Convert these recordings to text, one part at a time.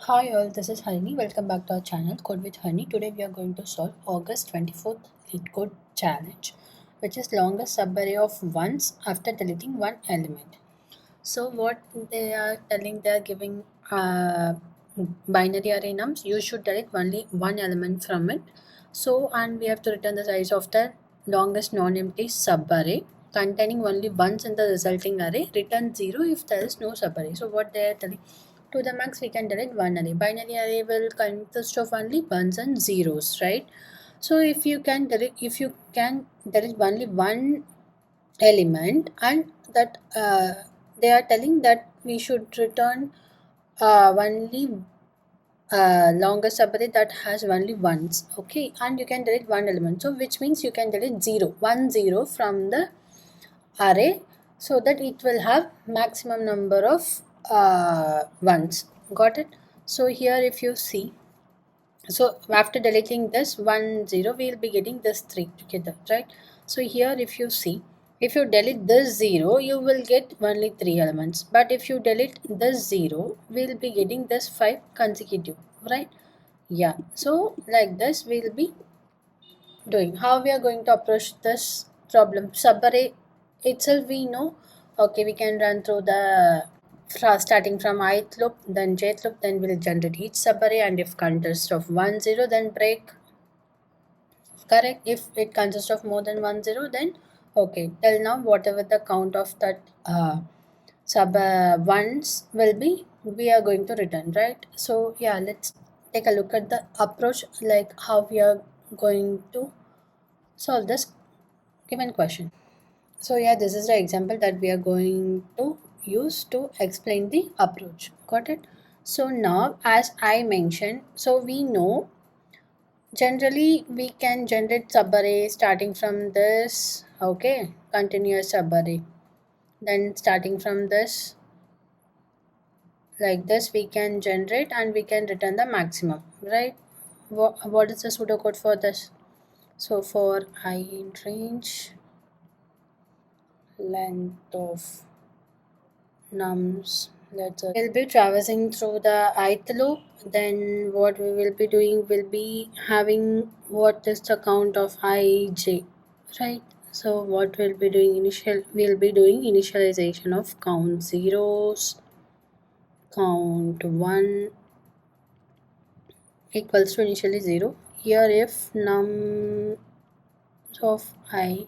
Hi all, this is Harini. Welcome back to our channel Code with Harini. Today we are going to solve August 24th LeetCode challenge, which is longest subarray of ones after deleting one element. So what they are telling, they are giving binary array nums. You should delete only one element from it. So and we have to return the size of the longest non-empty subarray containing only ones in the resulting array. Return 0 if there is no subarray. So what they are telling, to the max we can delete one array. Binary array will consist of only ones and zeros, right? So if you can delete only one element, and that they are telling that we should return only longest subarray that has only ones, okay, and you can delete one element, so which means you can delete 0 from the array so that it will have maximum number of ones. Got it? So here if you see, so after deleting this 1 0 we will be getting this 3 together, right? So here if you see, if you delete this 0 you will get only 3 elements, but if you delete this 0 we'll be getting this 5 consecutive, right? Yeah, so like this we'll be doing. How we are going to approach this problem? Subarray itself we know. Okay, we can run through the starting from ith loop, then jth loop, then we'll generate each subarray, and if consists of 1 0 then break. Correct. If it consists of more than 1 0 then okay, till now whatever the count of that sub ones will be, we are going to return, right? So yeah, let's take a look at the approach, like how we are going to solve this given question. So yeah, this is the example that we are going to use to explain the approach. Got it? So now as I mentioned, so we know generally we can generate subarray starting from this, okay, continuous subarray. Then starting from this, like this we can generate and we can return the maximum, right? What is the pseudocode for this? So for I in range length of nums, let's we'll be traversing through the ith loop. Then what we will be doing will be having what is the count of ij, right? So what we'll be doing initialization of count zeros, count 1 equals to initially 0. Here if num of I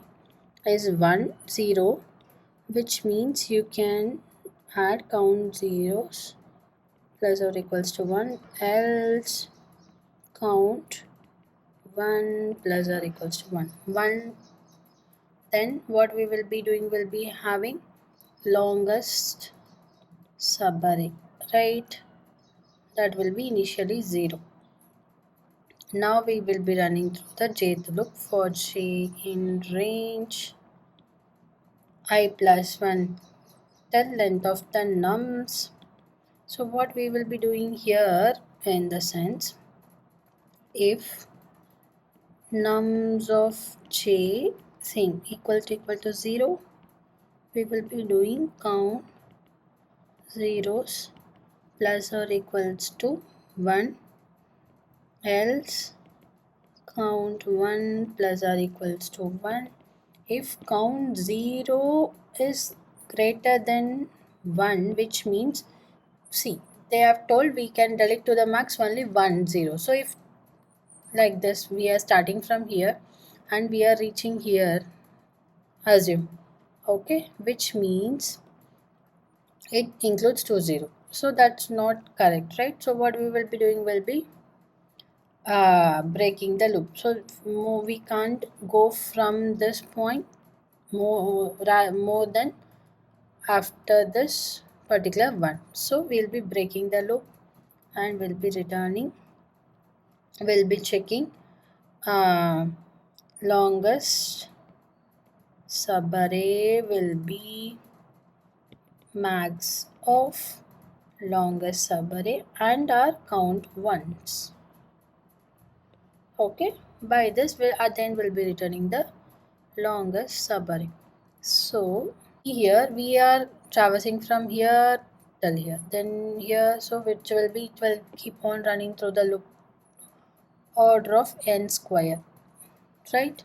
is 1 0, which means you can add count zeros plus or equals to 1, else count 1 plus or equals to 1. Then what we will be doing will be having longest subarray, right? That will be initially 0. Now we will be running through the jth loop for j in range I plus 1 till length of the nums. So what we will be doing here in the sense, if nums of j same equal to 0, we will be doing count zeros plus or equals to 1, else count 1 plus or equals to 1. If count 0 is greater than 1, which means, see, they have told we can delete to the max only 1 0. So if like this we are starting from here and we are reaching here, assume, okay, which means it includes 2 0. So that's not correct, right? So what we will be doing will be breaking the loop. So we can't go from this point more than after this particular one. So we'll be breaking the loop and we'll be returning, we'll be checking uh, longest subarray will be max of longest subarray and our count ones. Okay, by this we'll at the end we'll be returning the longest subarray. So here we are traversing from here till here. Then here, so which will be, it will keep on running through the loop order of n square, right?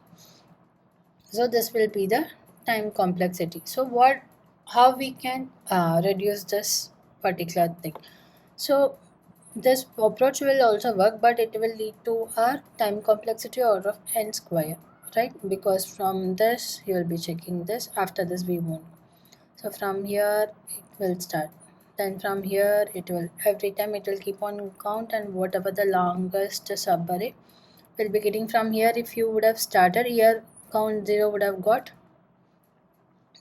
So this will be the time complexity. So how we can reduce this particular thing? So this approach will also work, but it will lead to a time complexity order of n square, right? Because from this you will be checking this. After this we won't. So from here it will start. Then from here it will, every time it will keep on count, and whatever the longest subarray will be getting from here. If you would have started here, count 0 would have got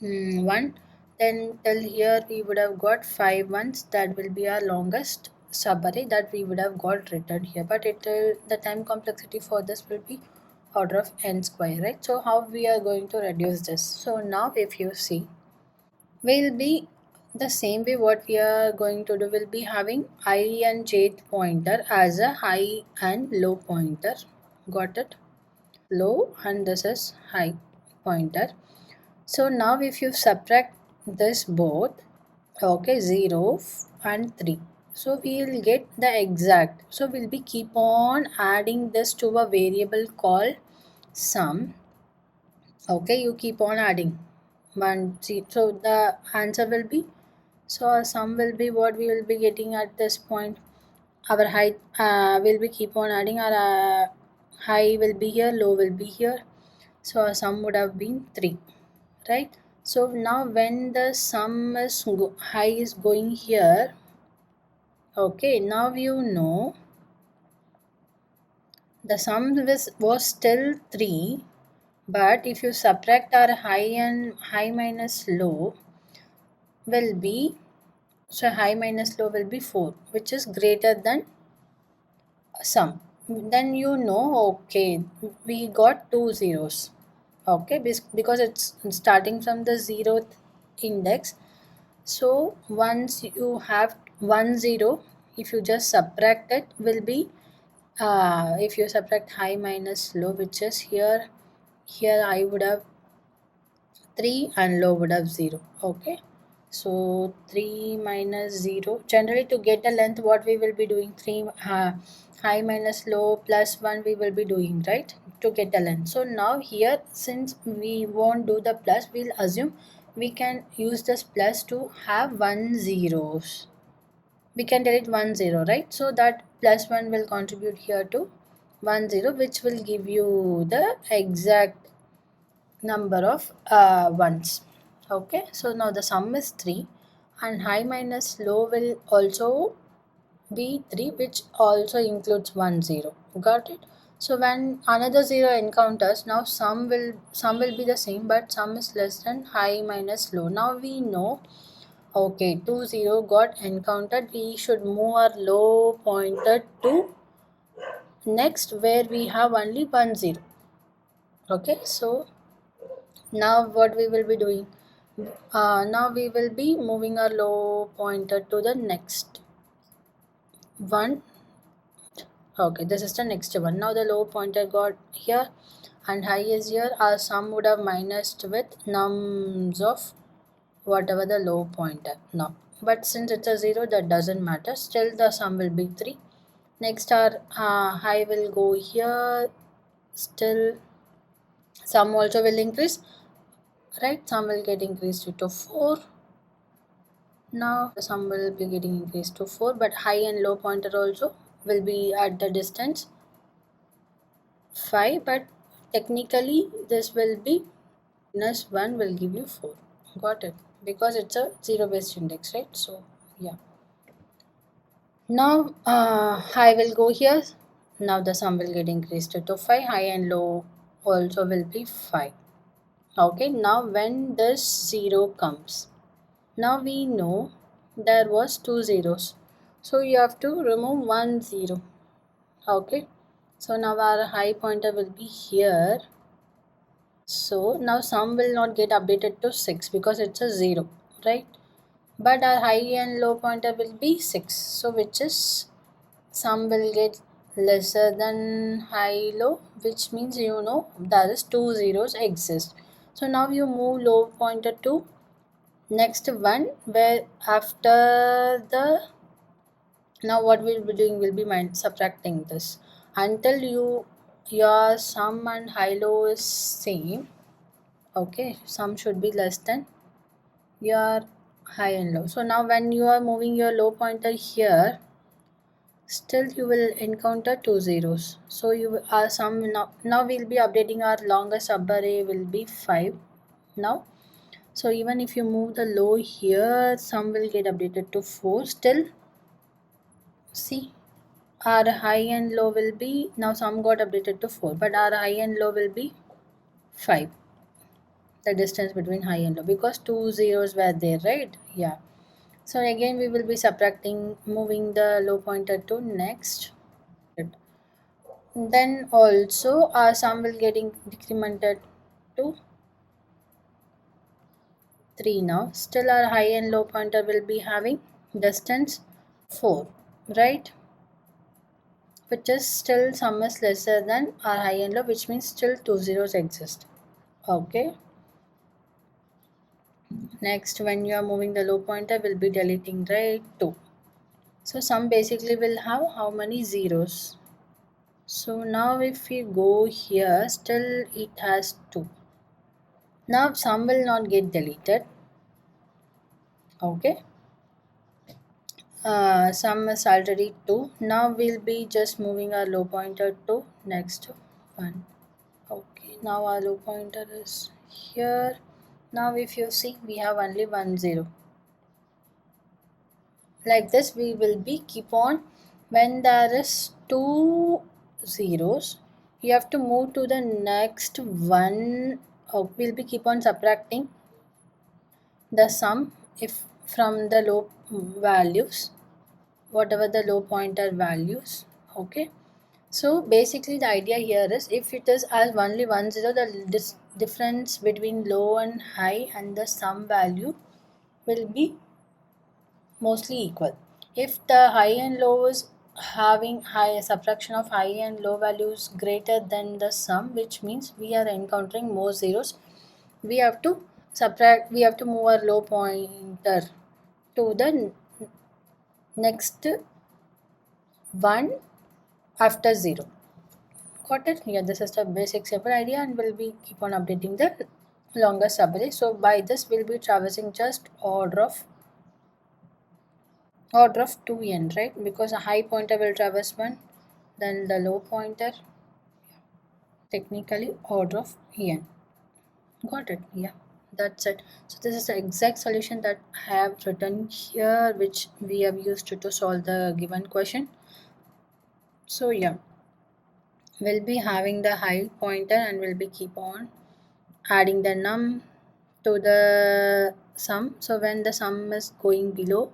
1. Then till here we would have got 5 ones. That will be our longest subarray that we would have got written here. But it will, the time complexity for this will be order of n square, right? So how we are going to reduce this? So now if you see, will be the same way. What we are going to do will be having I and jth pointer as a high and low pointer. Got it? Low, and this is high pointer. So now if you subtract this both, okay, 0 and 3, so we will get the exact. So we'll be keep on adding this to a variable called sum. Okay, you keep on adding 1, see, so the answer will be, so our sum will be what we will be getting at this point. Our height will be keep on adding, our high will be here, low will be here, so our sum would have been 3, right? So now when the sum is high is going here, okay, now you know the sum was still 3, but if you subtract our high and high minus low will be, so high minus low will be 4, which is greater than sum. Then you know, okay, we got 2 zeros. Okay, because it's starting from the 0th index. So once you have 1 0, if you just subtract it, will be if you subtract high minus low, which is here, here I would have 3 and low would have 0. Okay, so 3 minus 0, generally to get the length what we will be doing, 3 high minus low plus 1 we will be doing, right, to get the length. So now here, since we won't do the plus, we'll assume we can use this plus to have 1 zeros. We can delete 1 0, right? So that plus 1 will contribute here to 1 0, which will give you the exact number of ones. Okay, so now the sum is 3, and high minus low will also be 3, which also includes 1 0. Got it? So when another 0 encounters, now sum will be the same, but sum is less than high minus low. Now we know, okay, 2 0 got encountered, we should move our low pointer to next where we have only 1 0. Okay, so now what we will be doing, now we will be moving our low pointer to the next one. Okay, this is the next one. Now the low pointer got here and high is here. Our sum would have minused with nums of whatever the low pointer now. But since it's a 0, that doesn't matter. Still the sum will be 3. Next our high will go here. Still sum also will increase. Right, sum will get increased to 4. Now the sum will be getting increased to 4, but high and low pointer also will be at the distance 5, but technically this will be minus 1 will give you 4. Got it? Because it's a 0 based index, right? So yeah. Now high will go here. Now the sum will get increased to 5. High and low also will be 5. Okay, now when this 0 comes, now we know there was 2 zeros. So you have to remove 1 0. Okay, so now our high pointer will be here. So now sum will not get updated to 6 because it's a 0, right? But our high and low pointer will be 6. So which is, sum will get lesser than high low, which means you know there is 2 zeros exist. So now you move low pointer to next one, where after the, now what we'll be doing will be mind subtracting this until your sum and high low is same. Okay, sum should be less than your high and low. So now when you are moving your low pointer here, still you will encounter two zeros. So you are sum now we'll be updating our longest subarray will be 5 now. So even if you move the low here, sum will get updated to 4. Still, see, our high and low will be, now sum got updated to 4, but our high and low will be 5. The distance between high and low, because two zeros were there, right? Yeah. So again we will be subtracting, moving the low pointer to next. Then also our sum will getting decremented to 3 now. Still our high and low pointer will be having distance 4, right? Which is still sum is lesser than our high and low, which means still two zeros exist. Okay. Next, when you are moving the low pointer, will be deleting, right? 2. So sum basically will have how many zeros? So now if we go here, still it has 2. Now sum will not get deleted. Okay. Sum is already 2. Now we'll be just moving our low pointer to next 1. Okay, now our low pointer is here. Now if you see, we have only 1 0. Like this we will be keep on, when there is two zeros, you have to move to the next one. We'll be keep on subtracting the sum if from the low values, whatever the low pointer values. Okay, so basically the idea here is, if it is as only 1 0, the difference between low and high and the sum value will be mostly equal. If the high and low is having high subtraction of high and low values greater than the sum, which means we are encountering more zeros, we have to subtract, we have to move our low pointer to the next one after 0. Got it? Yeah, this is the basic simple idea, and we'll be keep on updating the longer subarray. So by this we'll be traversing just order of 2n, right? Because a high pointer will traverse 1, then the low pointer, technically order of n. Got it? Yeah, that's it. So this is the exact solution that I have written here, which we have used to solve the given question. So yeah, we'll be having the high pointer and we'll be keep on adding the num to the sum. So when the sum is going below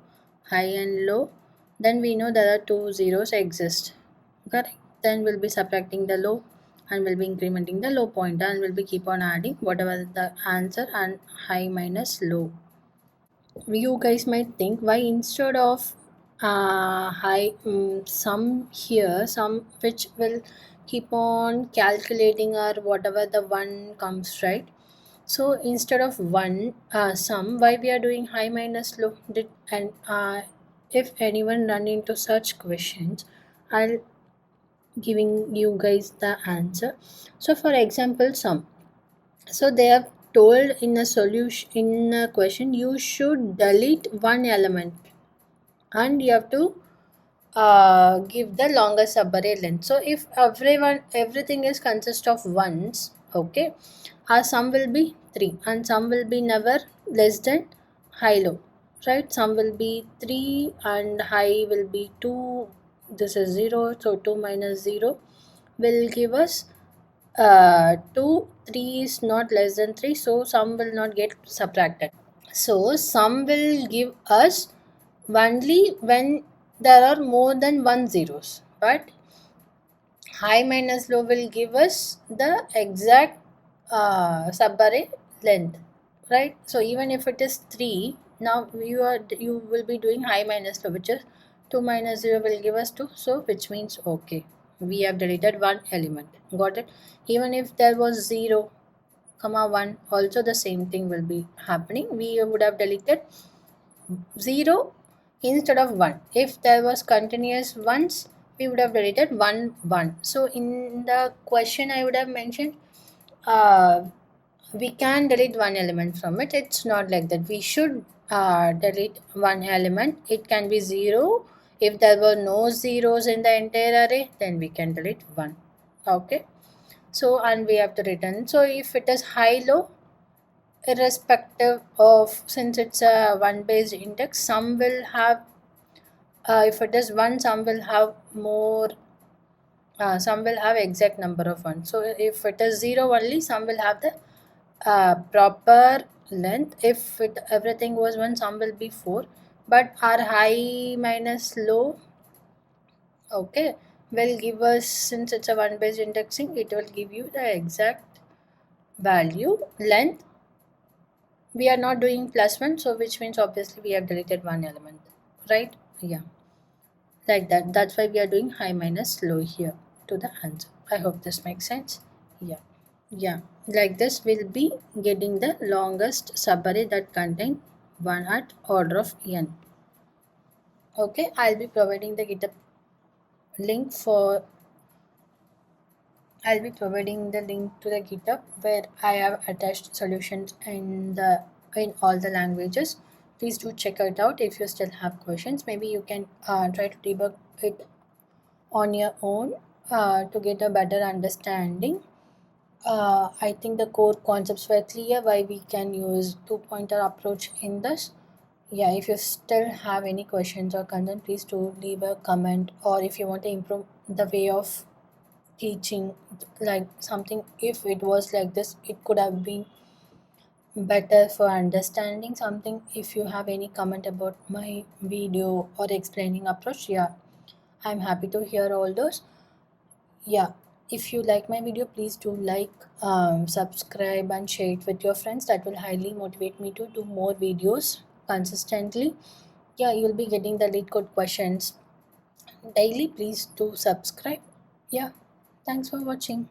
high and low, then we know there are two zeros exist. Correct? Then we'll be subtracting the low and we'll be incrementing the low pointer, and we'll be keep on adding whatever the answer and high minus low. You guys might think, why instead of high sum here, sum which will keep on calculating or whatever the one comes, right? So instead of one sum, why we are doing high minus low? And if anyone run into such questions, I'll giving you guys the answer. So for example, sum. So they have told in a solution, in a question, you should delete one element and you have to give the longest subarray length. So if everything is consist of ones, okay, our sum will be 3 and sum will be never less than high low, right? Sum will be 3 and high will be 2. This is 0, so 2 minus 0 will give us 2. 3 is not less than 3, so sum will not get subtracted. So sum will give us only when there are more than 1 zeros, but high minus low will give us the exact subarray length, right? So even if it is 3, now you will be doing high minus low, which is 2 minus 0 will give us 2, so which means okay, we have deleted one element. Got it? Even if there was 0, comma 1, also the same thing will be happening. We would have deleted 0 instead of 1. If there was continuous ones, we would have deleted 1 1. So in the question I would have mentioned, we can delete one element from it. It's not like that. We should delete one element. It can be 0. If there were no zeros in the entire array, then we can delete 1. Okay. So, and we have to return. So if it is high low, irrespective of, since it's a one based index, some will have, if it is 1, some will have more, some will have exact number of 1. So if it is 0 only, some will have the proper length. If it everything was 1, some will be 4. But our high minus low, okay, will give us, since it's a one based indexing, it will give you the exact value length. We are not doing plus 1, so which means obviously we have deleted one element, right? Yeah, like that. That's why we are doing high minus low here to the answer. I hope this makes sense. Yeah. Yeah, like this we'll be getting the longest subarray that contain 1 at order of n. Okay, I'll be providing the GitHub link for, I'll be providing the link to the GitHub where I have attached solutions in all the languages. Please do check it out. If you still have questions, maybe you can try to debug it on your own to get a better understanding. I think the core concepts were clear why we can use two-pointer approach in this. Yeah, if you still have any questions or concern, please do leave a comment. Or if you want to improve the way of teaching, like something, if it was like this, it could have been better for understanding something. If you have any comment about my video or explaining approach, yeah, I'm happy to hear all those. Yeah, if you like my video, please do like, subscribe and share it with your friends. That will highly motivate me to do more videos consistently. Yeah, you'll be getting the lead code questions daily. Please do subscribe. Yeah, thanks for watching.